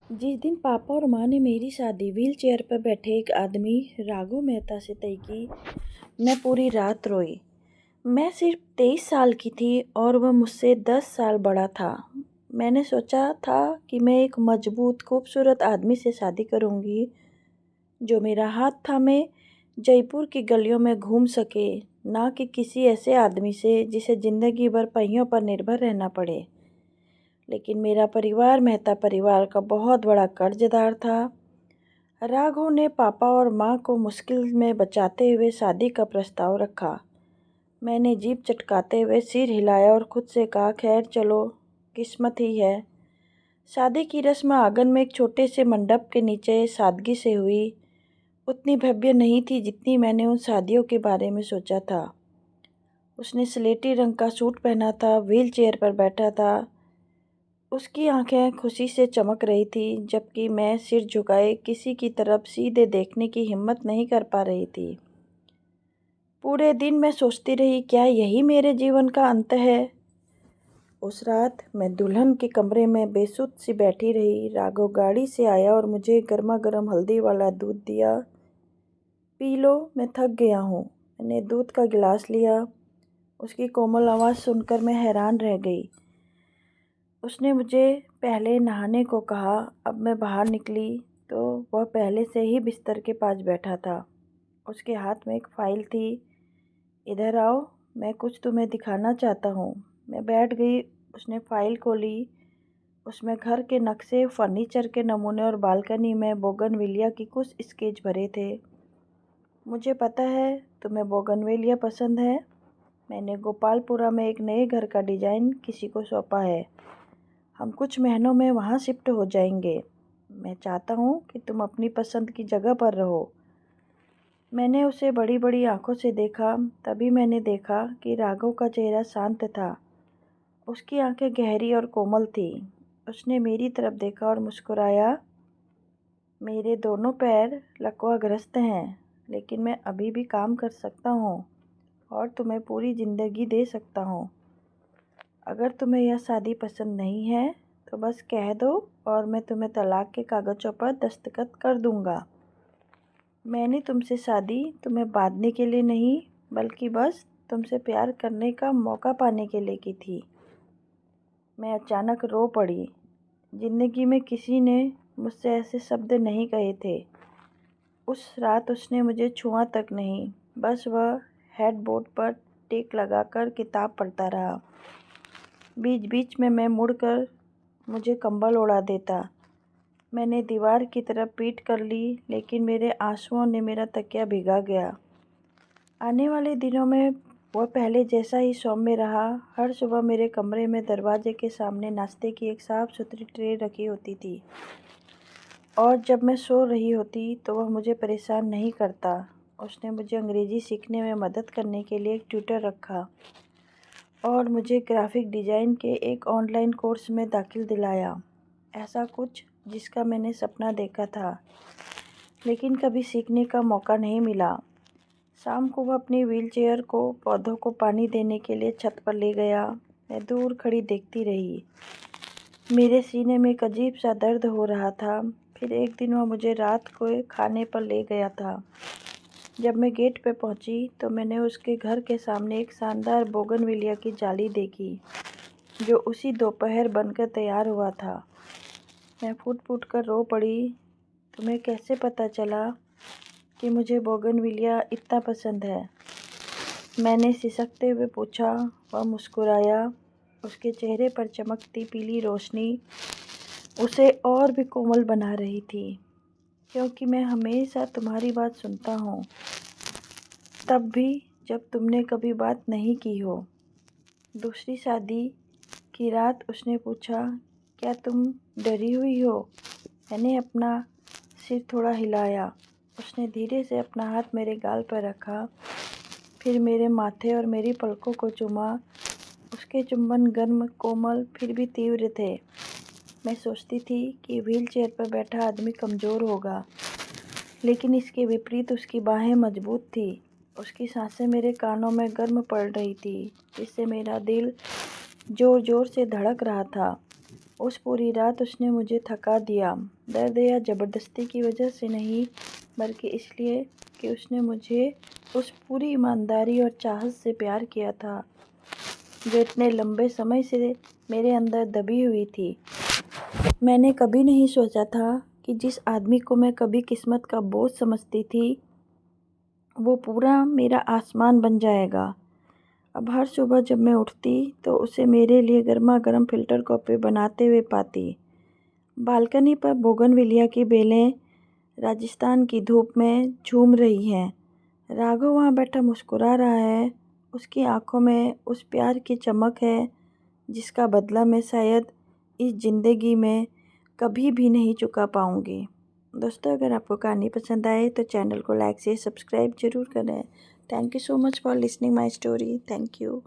जिस दिन पापा और माँ ने मेरी शादी व्हील चेयर पर बैठे एक आदमी राघव मेहता से तय की, मैं पूरी रात रोई। मैं सिर्फ 23 साल की थी और वह मुझसे 10 साल बड़ा था। मैंने सोचा था कि मैं एक मजबूत खूबसूरत आदमी से शादी करूंगी जो मेरा हाथ थामे जयपुर की गलियों में घूम सके, ना कि किसी ऐसे आदमी से जिसे जिंदगी भर पहियों पर निर्भर रहना पड़े। लेकिन मेरा परिवार मेहता परिवार का बहुत बड़ा कर्जदार था। राघव ने पापा और माँ को मुश्किल में बचाते हुए शादी का प्रस्ताव रखा। मैंने जीभ चटकाते हुए सिर हिलाया और खुद से कहा, खैर चलो, किस्मत ही है। शादी की रस्म आंगन में एक छोटे से मंडप के नीचे सादगी से हुई। उतनी भव्य नहीं थी जितनी मैंने उन शादियों के बारे में सोचा था। उसने स्लेटी रंग का सूट पहना था, व्हील चेयर पर बैठा था। उसकी आंखें खुशी से चमक रही थी, जबकि मैं सिर झुकाए किसी की तरफ सीधे देखने की हिम्मत नहीं कर पा रही थी। पूरे दिन मैं सोचती रही, क्या यही मेरे जीवन का अंत है। उस रात मैं दुल्हन के कमरे में बेसुध सी बैठी रही। राघव गाड़ी से आया और मुझे गर्मा गर्म हल्दी वाला दूध दिया। पी लो, मैं थक गया हूँ। मैंने दूध का गिलास लिया। उसकी कोमल आवाज़ सुनकर मैं हैरान रह गई। उसने मुझे पहले नहाने को कहा। अब मैं बाहर निकली तो वह पहले से ही बिस्तर के पास बैठा था। उसके हाथ में एक फाइल थी। इधर आओ, मैं कुछ तुम्हें दिखाना चाहता हूँ। मैं बैठ गई। उसने फाइल खोली। उसमें घर के नक्शे, फर्नीचर के नमूने और बालकनी में बोगनविलिया की कुछ स्केच भरे थे। मुझे पता है तुम्हें बोगनविलिया पसंद है। मैंने गोपालपुरा में एक नए घर का डिज़ाइन किसी को सौंपा है। हम कुछ महीनों में वहाँ शिफ्ट हो जाएंगे। मैं चाहता हूँ कि तुम अपनी पसंद की जगह पर रहो। मैंने उसे बड़ी बड़ी आंखों से देखा। तभी मैंने देखा कि राघव का चेहरा शांत था। उसकी आंखें गहरी और कोमल थी। उसने मेरी तरफ देखा और मुस्कुराया। मेरे दोनों पैर लकवाग्रस्त हैं, लेकिन मैं अभी भी काम कर सकता हूँ और तुम्हें पूरी ज़िंदगी दे सकता हूँ। अगर तुम्हें यह शादी पसंद नहीं है तो बस कह दो और मैं तुम्हें तलाक के कागज़ों पर दस्तखत कर दूंगा। मैंने तुमसे शादी तुम्हें बांधने के लिए नहीं, बल्कि बस तुमसे प्यार करने का मौका पाने के लिए की थी। मैं अचानक रो पड़ी। जिंदगी में किसी ने मुझसे ऐसे शब्द नहीं कहे थे। उस रात उसने मुझे छुआ तक नहीं, बस वह हेडबोर्ड पर टेक लगाकर किताब पढ़ता रहा। बीच बीच में मैं मुड़कर मुझे कंबल ओढ़ा देता। मैंने दीवार की तरफ पीठ कर ली, लेकिन मेरे आंसुओं ने मेरा तकिया भिगा गया। आने वाले दिनों में वह पहले जैसा ही सौम्य रहा। हर सुबह मेरे कमरे में दरवाजे के सामने नाश्ते की एक साफ सुथरी ट्रे रखी होती थी, और जब मैं सो रही होती तो वह मुझे परेशान नहीं करता। उसने मुझे अंग्रेज़ी सीखने में मदद करने के लिए एक ट्यूटर रखा और मुझे ग्राफिक डिज़ाइन के एक ऑनलाइन कोर्स में दाखिल दिलाया। ऐसा कुछ जिसका मैंने सपना देखा था, लेकिन कभी सीखने का मौका नहीं मिला। शाम को वह अपनी व्हीलचेयर को पौधों को पानी देने के लिए छत पर ले गया। मैं दूर खड़ी देखती रही। मेरे सीने में एक अजीब सा दर्द हो रहा था। फिर एक दिन वह मुझे रात को खाने पर ले गया था। जब मैं गेट पे पहुंची तो मैंने उसके घर के सामने एक शानदार बोगनविलिया की जाली देखी, जो उसी दोपहर बनकर तैयार हुआ था। मैं फूट फूट कर रो पड़ी। तुम्हें कैसे पता चला कि मुझे बोगनविलिया इतना पसंद है? मैंने सिसकते हुए पूछा। वह मुस्कुराया। उसके चेहरे पर चमकती पीली रोशनी उसे और भी कोमल बना रही थी। क्योंकि मैं हमेशा तुम्हारी बात सुनता हूँ, तब भी जब तुमने कभी बात नहीं की हो। दूसरी शादी की रात उसने पूछा, क्या तुम डरी हुई हो? मैंने अपना सिर थोड़ा हिलाया। उसने धीरे से अपना हाथ मेरे गाल पर रखा, फिर मेरे माथे और मेरी पलकों को चूमा। उसके चुंबन गर्म, कोमल, फिर भी तीव्र थे। मैं सोचती थी कि व्हील चेयर पर बैठा आदमी कमज़ोर होगा, लेकिन इसके विपरीत उसकी बाहें मजबूत थी। उसकी सांसें मेरे कानों में गर्म पड़ रही थी, जिससे मेरा दिल ज़ोर ज़ोर से धड़क रहा था। उस पूरी रात उसने मुझे थका दिया, दर्द या ज़बरदस्ती की वजह से नहीं, बल्कि इसलिए कि उसने मुझे उस पूरी ईमानदारी और चाहत से प्यार किया था जो इतने लंबे समय से मेरे अंदर दबी हुई थी। मैंने कभी नहीं सोचा था कि जिस आदमी को मैं कभी किस्मत का बोझ समझती थी, वो पूरा मेरा आसमान बन जाएगा। अब हर सुबह जब मैं उठती तो उसे मेरे लिए गर्मा गर्म फ़िल्टर कॉफ़ी बनाते हुए पाती। बालकनी पर बोगनविलिया की बेलें राजस्थान की धूप में झूम रही हैं। राघव वहाँ बैठा मुस्कुरा रहा है। उसकी आंखों में उस प्यार की चमक है जिसका बदला मैं शायद इस ज़िंदगी में कभी भी नहीं चुका पाऊँगी। दोस्तों, अगर आपको कहानी पसंद आए तो चैनल को लाइक से सब्सक्राइब ज़रूर करें। Thank you so much for listening my story. Thank you.